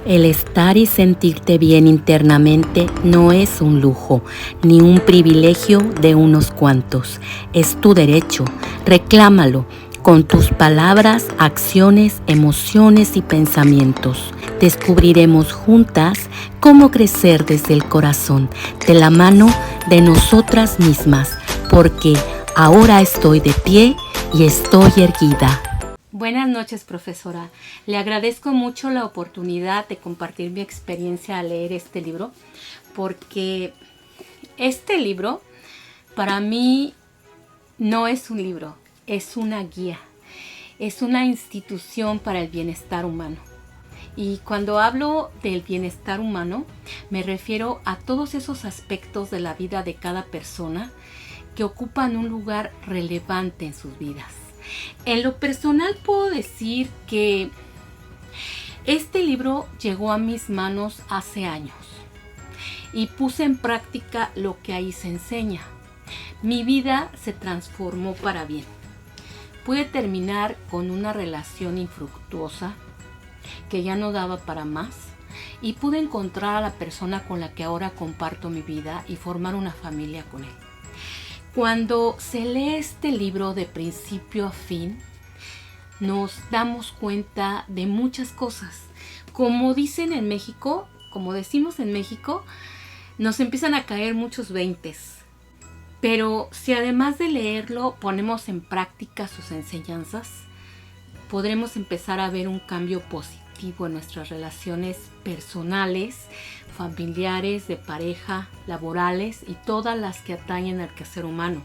El estar y sentirte bien internamente no es un lujo, ni un privilegio de unos cuantos. Es tu derecho. Reclámalo con tus palabras, acciones, emociones y pensamientos. Descubriremos juntas cómo crecer desde el corazón, de la mano de nosotras mismas, porque ahora estoy de pie y estoy erguida. Buenas noches, profesora. Le agradezco mucho la oportunidad de compartir mi experiencia al leer este libro, porque este libro para mí no es un libro, es una guía, es una institución para el bienestar humano. Y cuando hablo del bienestar humano, me refiero a todos esos aspectos de la vida de cada persona que ocupan un lugar relevante en sus vidas. En lo personal puedo decir que este libro llegó a mis manos hace años y puse en práctica lo que ahí se enseña. Mi vida se transformó para bien. Pude terminar con una relación infructuosa que ya no daba para más y pude encontrar a la persona con la que ahora comparto mi vida y formar una familia con él. Cuando se lee este libro de principio a fin, nos damos cuenta de muchas cosas. Como dicen en México, como decimos en México, nos empiezan a caer muchos veintes. Pero si además de leerlo ponemos en práctica sus enseñanzas, podremos empezar a ver un cambio positivo en nuestras relaciones personales, familiares, de pareja, laborales y todas las que atañen al quehacer humano.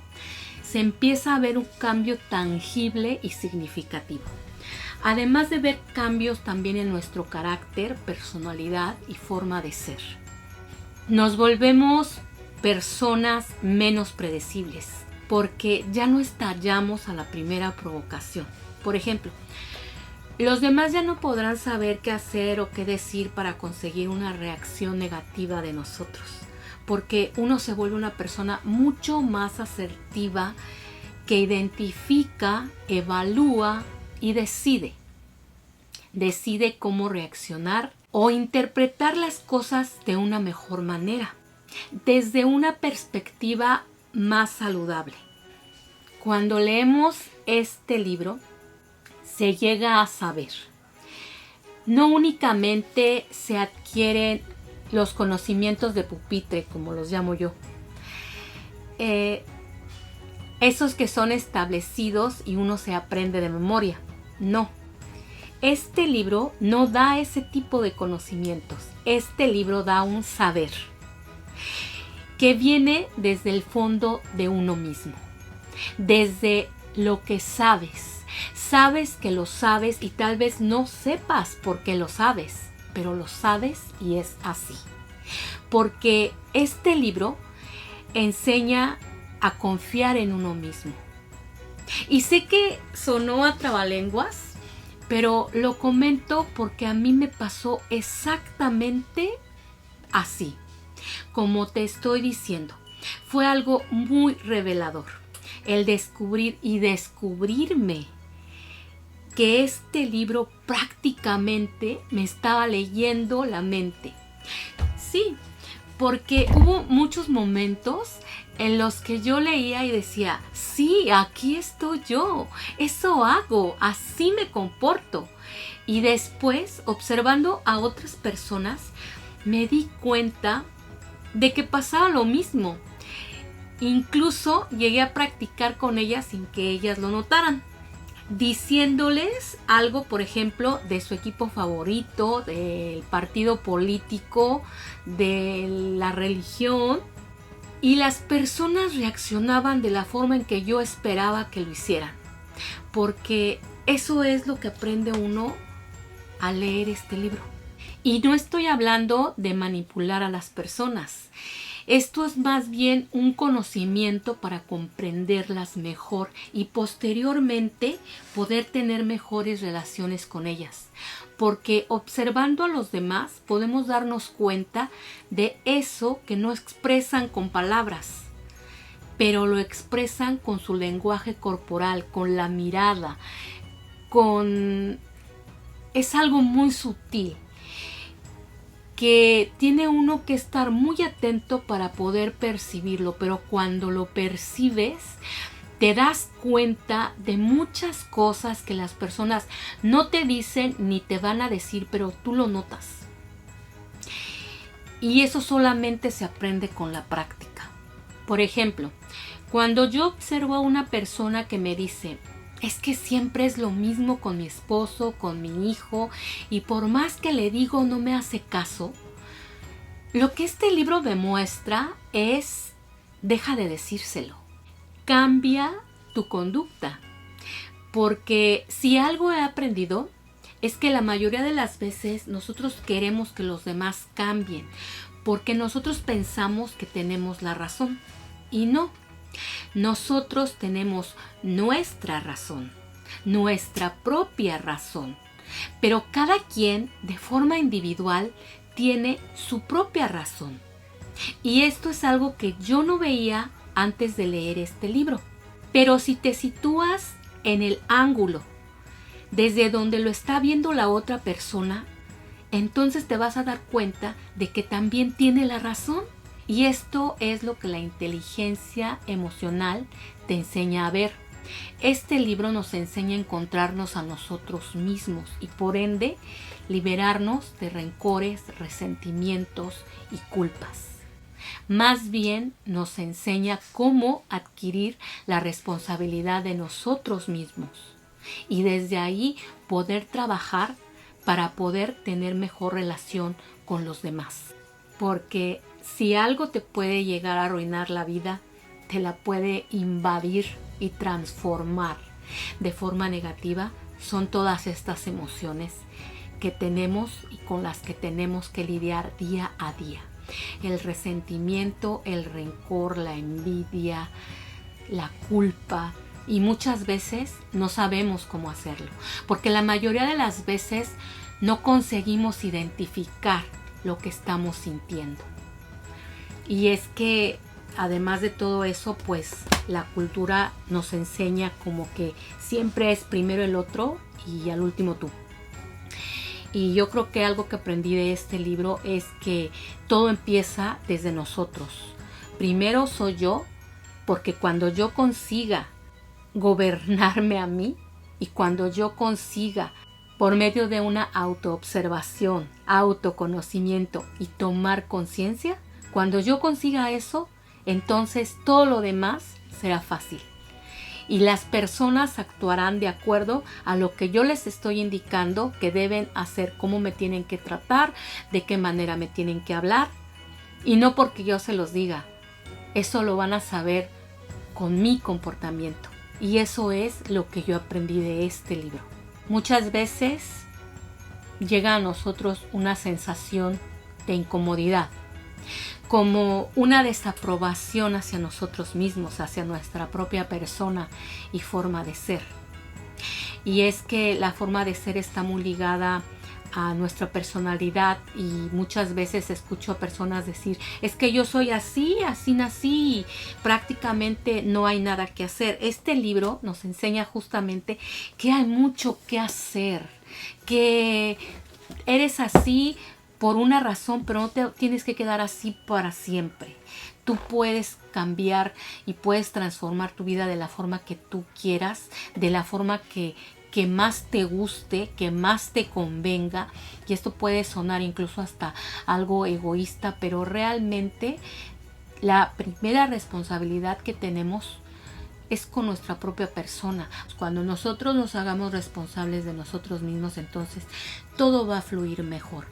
Se empieza a ver un cambio tangible y significativo. Además de ver cambios también en nuestro carácter, personalidad y forma de ser. Nos volvemos personas menos predecibles porque ya no estallamos a la primera provocación. Por ejemplo, los demás ya no podrán saber qué hacer o qué decir para conseguir una reacción negativa de nosotros, porque uno se vuelve una persona mucho más asertiva que identifica, evalúa y decide. Decide cómo reaccionar o interpretar las cosas de una mejor manera, desde una perspectiva más saludable. Cuando leemos este libro, se llega a saber. No únicamente se adquieren los conocimientos de pupitre, como los llamo yo. Esos que son establecidos y uno se aprende de memoria. No. Este libro no da ese tipo de conocimientos. Este libro da un saber que viene desde el fondo de uno mismo. Desde lo que sabes. Sabes que lo sabes y tal vez no sepas por qué lo sabes, pero lo sabes y es así. Porque este libro enseña a confiar en uno mismo. Y sé que sonó a trabalenguas, pero lo comento porque a mí me pasó exactamente así. Como te estoy diciendo, fue algo muy revelador. El descubrir y descubrirme que este libro prácticamente me estaba leyendo la mente. Sí, porque hubo muchos momentos en los que yo leía y decía, sí, aquí estoy yo, eso hago, así me comporto. Y después, observando a otras personas, me di cuenta de que pasaba lo mismo. Incluso llegué a practicar con ellas sin que ellas lo notaran, diciéndoles algo, por ejemplo, de su equipo favorito, del partido político, de la religión, y las personas reaccionaban de la forma en que yo esperaba que lo hicieran, porque eso es lo que aprende uno al leer este libro. Y no estoy hablando de manipular a las personas. Esto es más bien un conocimiento para comprenderlas mejor y posteriormente poder tener mejores relaciones con ellas. Porque observando a los demás podemos darnos cuenta de eso que no expresan con palabras, pero lo expresan con su lenguaje corporal, con la mirada, es algo muy sutil. que tiene uno que estar muy atento para poder percibirlo, pero cuando lo percibes te das cuenta de muchas cosas que las personas no te dicen ni te van a decir, pero tú lo notas. Y eso solamente se aprende con la práctica. Por ejemplo, cuando yo observo a una persona que me dice, es que siempre es lo mismo con mi esposo, con mi hijo, y por más que le digo no me hace caso, lo que este libro demuestra es, deja de decírselo. Cambia tu conducta, porque si algo he aprendido es que la mayoría de las veces nosotros queremos que los demás cambien, porque nosotros pensamos que tenemos la razón y no. Nosotros tenemos nuestra razón, nuestra propia razón, pero cada quien de forma individual tiene su propia razón. Y esto es algo que yo no veía antes de leer este libro. Pero si te sitúas en el ángulo desde donde lo está viendo la otra persona, entonces te vas a dar cuenta de que también tiene la razón. Y esto es lo que la inteligencia emocional te enseña a ver. Este libro nos enseña a encontrarnos a nosotros mismos y por ende liberarnos de rencores, resentimientos y culpas. Más bien nos enseña cómo adquirir la responsabilidad de nosotros mismos y desde ahí poder trabajar para poder tener mejor relación con los demás. Porque si algo te puede llegar a arruinar la vida, te la puede invadir y transformar de forma negativa, son todas estas emociones que tenemos y con las que tenemos que lidiar día a día. El resentimiento, el rencor, la envidia, la culpa, y muchas veces no sabemos cómo hacerlo, porque la mayoría de las veces no conseguimos identificar lo que estamos sintiendo. Y es que además de todo eso, pues la cultura nos enseña como que siempre es primero el otro y al último tú. Y yo creo que algo que aprendí de este libro es que todo empieza desde nosotros. Primero soy yo, porque cuando yo consiga gobernarme a mí y cuando yo consiga por medio de una autoobservación, autoconocimiento y tomar conciencia, cuando yo consiga eso, entonces todo lo demás será fácil. Y las personas actuarán de acuerdo a lo que yo les estoy indicando que deben hacer, cómo me tienen que tratar, de qué manera me tienen que hablar. Y no porque yo se los diga, eso lo van a saber con mi comportamiento. Y eso es lo que yo aprendí de este libro. Muchas veces llega a nosotros una sensación de incomodidad, como una desaprobación hacia nosotros mismos, hacia nuestra propia persona y forma de ser. Y es que la forma de ser está muy ligada a nuestra personalidad y muchas veces escucho a personas decir, es que yo soy así, así nací y prácticamente no hay nada que hacer. Este libro nos enseña justamente que hay mucho que hacer, que eres así por una razón, pero no te tienes que quedar así para siempre. Tú puedes cambiar y puedes transformar tu vida de la forma que tú quieras, de la forma que más te guste, que más te convenga. Y esto puede sonar incluso hasta algo egoísta, pero realmente la primera responsabilidad que tenemos es con nuestra propia persona. Cuando nosotros nos hagamos responsables de nosotros mismos, entonces todo va a fluir mejor.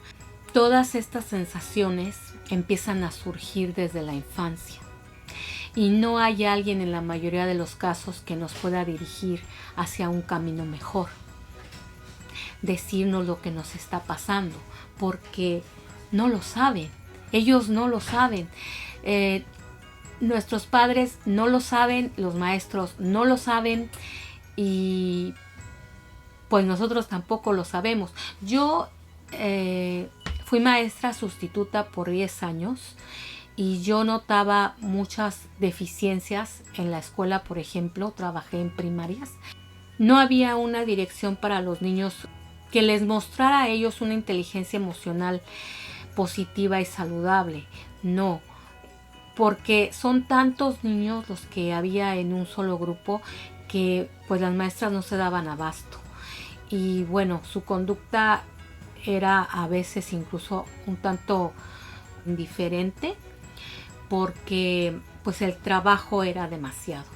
Todas estas sensaciones empiezan a surgir desde la infancia y no hay alguien en la mayoría de los casos que nos pueda dirigir hacia un camino mejor, decirnos lo que nos está pasando, porque no lo saben, ellos no lo saben, nuestros padres no lo saben, los maestros no lo saben y pues nosotros tampoco lo sabemos. Yo fui maestra sustituta por 10 años y yo notaba muchas deficiencias en la escuela, por ejemplo, trabajé en primarias. No había una dirección para los niños que les mostrara a ellos una inteligencia emocional positiva y saludable. No, porque son tantos niños los que había en un solo grupo que pues las maestras no se daban abasto. Y bueno, su conducta era a veces incluso un tanto indiferente porque pues el trabajo era demasiado.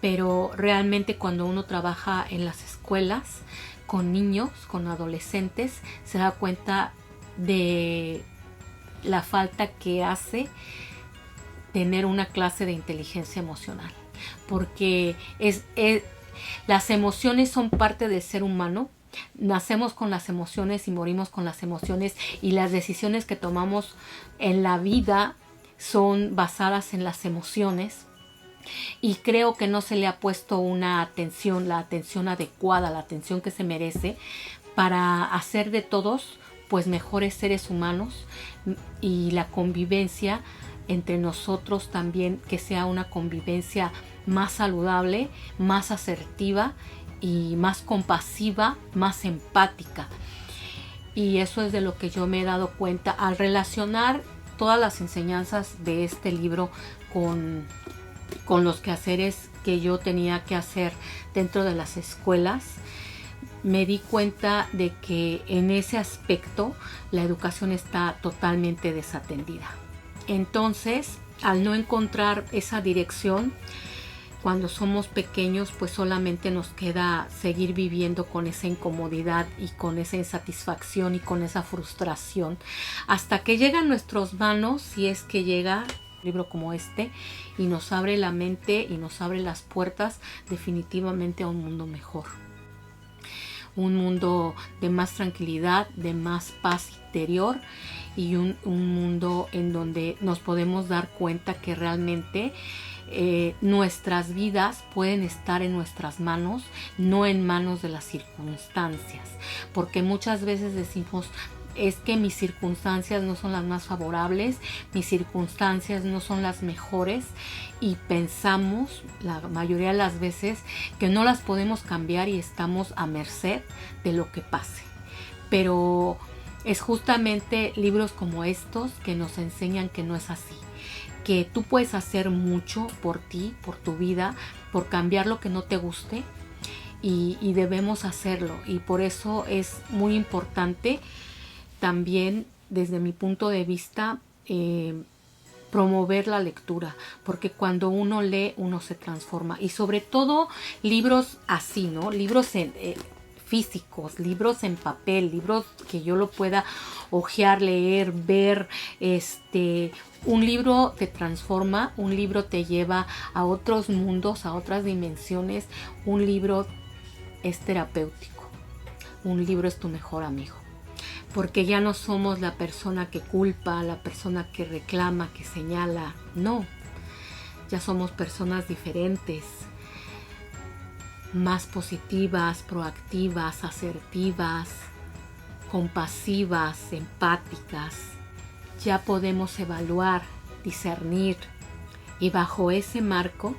Pero realmente cuando uno trabaja en las escuelas con niños, con adolescentes, se da cuenta de la falta que hace tener una clase de inteligencia emocional, porque las emociones son parte del ser humano. Nacemos con las emociones y morimos con las emociones, y las decisiones que tomamos en la vida son basadas en las emociones. Y creo que no se le ha puesto la atención adecuada, la atención que se merece para hacer de todos pues mejores seres humanos, y la convivencia entre nosotros también que sea una convivencia más saludable, más asertiva y más compasiva, más empática. Y eso es de lo que yo me he dado cuenta al relacionar todas las enseñanzas de este libro con los quehaceres que yo tenía que hacer dentro de las escuelas. Me di cuenta de que en ese aspecto la educación está totalmente desatendida. Entonces, al no encontrar esa dirección, cuando somos pequeños, pues solamente nos queda seguir viviendo con esa incomodidad y con esa insatisfacción y con esa frustración, hasta que llega a nuestras manos, si es que llega un libro como este, y nos abre la mente y nos abre las puertas definitivamente a un mundo mejor. Un mundo de más tranquilidad, de más paz interior, y un mundo en donde nos podemos dar cuenta que realmente nuestras vidas pueden estar en nuestras manos, no en manos de las circunstancias, porque muchas veces decimos: es que mis circunstancias no son las más favorables, mis circunstancias no son las mejores, y pensamos la mayoría de las veces que no las podemos cambiar y estamos a merced de lo que pase. Pero es justamente libros como estos que nos enseñan que no es así, que tú puedes hacer mucho por ti, por tu vida, por cambiar lo que no te guste, y debemos hacerlo. Y por eso es muy importante también, desde mi punto de vista, promover la lectura, porque cuando uno lee, uno se transforma. Y sobre todo libros así, ¿no? Libros físicos, libros en papel, libros que yo lo pueda hojear, leer, ver. Un libro te transforma, un libro te lleva a otros mundos, a otras dimensiones. Un libro es terapéutico, un libro es tu mejor amigo, porque ya no somos la persona que culpa, la persona que reclama, que señala. No, ya somos personas diferentes, más positivas, proactivas, asertivas, compasivas, empáticas. Ya podemos evaluar, discernir, y bajo ese marco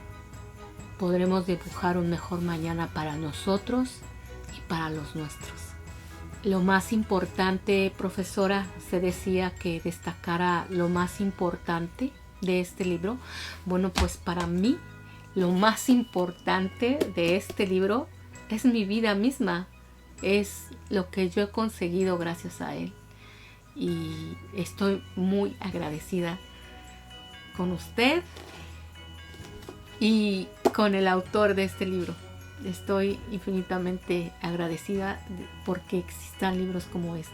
podremos dibujar un mejor mañana para nosotros y para los nuestros. Lo más importante, profesora, se decía que destacara lo más importante de este libro. Bueno, pues para mí lo más importante de este libro es mi vida misma, es lo que yo he conseguido gracias a él, y estoy muy agradecida con usted y con el autor de este libro. Estoy infinitamente agradecida porque existan libros como este.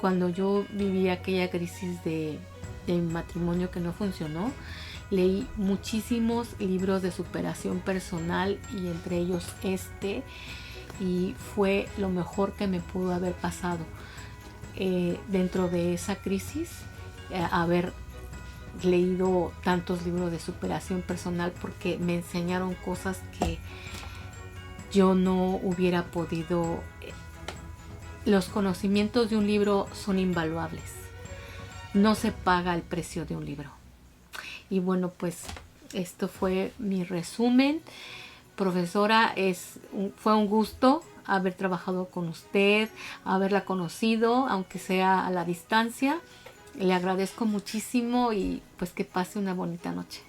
Cuando yo viví aquella crisis de mi matrimonio que no funcionó, leí muchísimos libros de superación personal, y entre ellos este, y fue lo mejor que me pudo haber pasado dentro de esa crisis, haber leído tantos libros de superación personal, porque me enseñaron cosas que yo no hubiera podido. Los conocimientos de un libro son invaluables. No se paga el precio de un libro. Y bueno, pues esto fue mi resumen. Profesora, fue un gusto haber trabajado con usted, haberla conocido, aunque sea a la distancia. Le agradezco muchísimo y pues que pase una bonita noche.